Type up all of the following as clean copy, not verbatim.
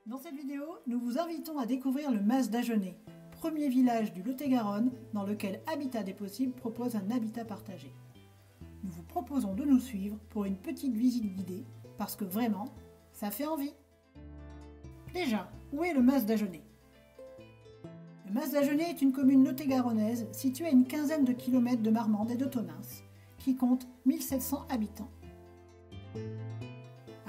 Dans cette vidéo, nous vous invitons à découvrir le Mas d'Agenais, premier village du Lot-et-Garonne dans lequel Habitat des Possibles propose un habitat partagé. Nous vous proposons de nous suivre pour une petite visite guidée, parce que vraiment, ça fait envie. Déjà, où est le Mas d'Agenais? Le Mas d'Agenais est une commune lot-et-garonnaise située à une quinzaine de kilomètres de Marmande et de Tonneins, qui compte 1700 habitants.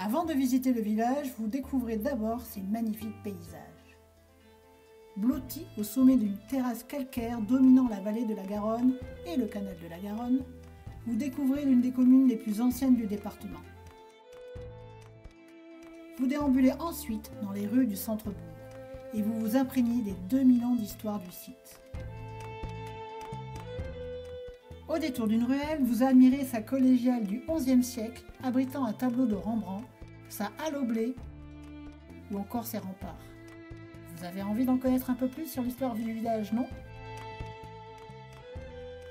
Avant de visiter le village, vous découvrez d'abord ces magnifiques paysages. Blotti au sommet d'une terrasse calcaire dominant la vallée de la Garonne et le canal de la Garonne, vous découvrez l'une des communes les plus anciennes du département. Vous déambulez ensuite dans les rues du centre-bourg et vous vous imprégnez des 2000 ans d'histoire du site. Au détour d'une ruelle, vous admirez sa collégiale du XIe siècle abritant un tableau de Rembrandt, sa halle au blé ou encore ses remparts. Vous avez envie d'en connaître un peu plus sur l'histoire du village, non?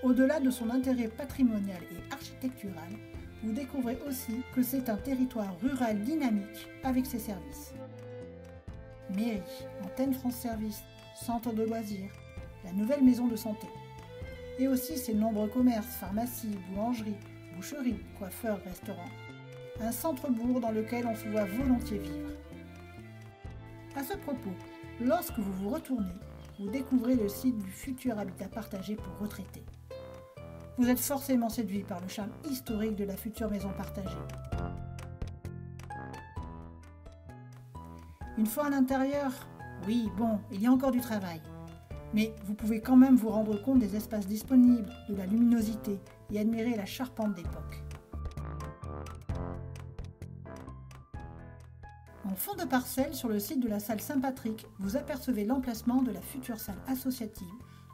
Au-delà de son intérêt patrimonial et architectural, vous découvrez aussi que c'est un territoire rural dynamique avec ses services. Mairie, antenne France Service, centre de loisirs, la nouvelle maison de santé. Et aussi ses nombreux commerces, pharmacies, boulangeries, boucheries, coiffeurs, restaurants. Un centre-bourg dans lequel on se voit volontiers vivre. À ce propos, lorsque vous vous retournez, vous découvrez le site du futur habitat partagé pour retraités. Vous êtes forcément séduit par le charme historique de la future maison partagée. Une fois à l'intérieur, oui, bon, il y a encore du travail. Mais vous pouvez quand même vous rendre compte des espaces disponibles, de la luminosité et admirer la charpente d'époque. En fond de parcelle, sur le site de la salle Saint-Patrick, vous apercevez l'emplacement de la future salle associative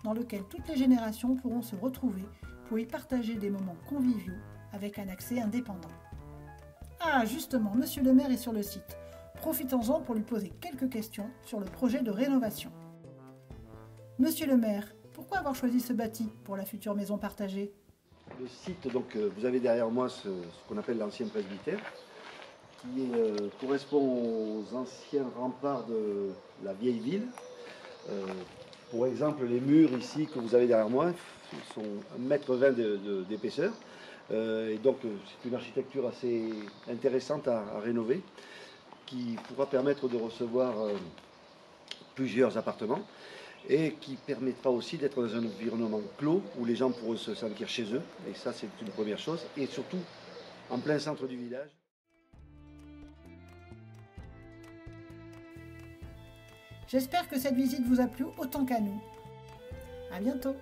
dans laquelle toutes les générations pourront se retrouver pour y partager des moments conviviaux avec un accès indépendant. Ah, justement, monsieur le maire est sur le site. Profitons-en pour lui poser quelques questions sur le projet de rénovation. Monsieur le maire, pourquoi avoir choisi ce bâti pour la future maison partagée? Le site, donc, vous avez derrière moi ce qu'on appelle l'ancien presbytère, qui correspond aux anciens remparts de la vieille ville. Pour exemple, les murs ici que vous avez derrière moi sont 1,20 m d'épaisseur. Et donc c'est une architecture assez intéressante à rénover, qui pourra permettre de recevoir plusieurs appartements et qui permettra aussi d'être dans un environnement clos où les gens pourront se sentir chez eux. Et ça, c'est une première chose. Et surtout, en plein centre du village. J'espère que cette visite vous a plu autant qu'à nous. À bientôt!